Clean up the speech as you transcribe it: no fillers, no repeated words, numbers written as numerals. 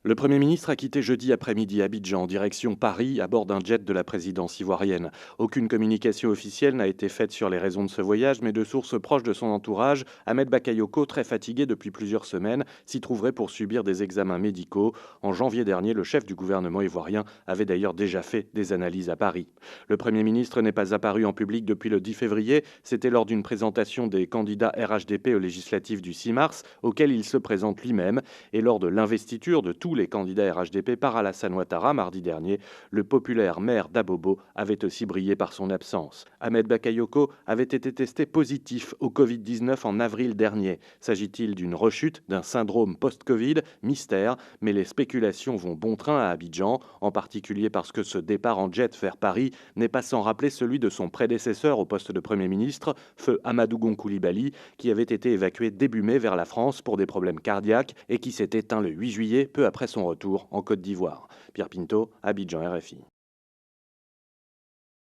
Le Premier ministre a quitté jeudi après-midi Abidjan en direction Paris à bord d'un jet de la présidence ivoirienne. Aucune communication officielle n'a été faite sur les raisons de ce voyage, mais de sources proches de son entourage, Ahmed Bakayoko, très fatigué depuis plusieurs semaines, s'y trouverait pour subir des examens médicaux. En janvier dernier, le chef du gouvernement ivoirien avait d'ailleurs déjà fait des analyses à Paris. Le Premier ministre n'est pas apparu en public depuis le 10 février. C'était lors d'une présentation des candidats RHDP aux législatives du 6 mars, auquel il se présente lui-même, et lors de l'investiture de tous les candidats RHDP par Alassane Ouattara mardi dernier, le populaire maire d'Abobo avait aussi brillé par son absence. Ahmed Bakayoko avait été testé positif au Covid-19 en avril dernier. S'agit-il d'une rechute, d'un syndrome post-Covid? Mystère, mais les spéculations vont bon train à Abidjan, en particulier parce que ce départ en jet vers Paris n'est pas sans rappeler celui de son prédécesseur au poste de Premier ministre, feu Amadou Gon Coulibaly, qui avait été évacué début mai vers la France pour des problèmes cardiaques et qui s'est éteint le 8 juillet, peu après son retour en Côte d'Ivoire. Pierre Pinto, Abidjan, RFI.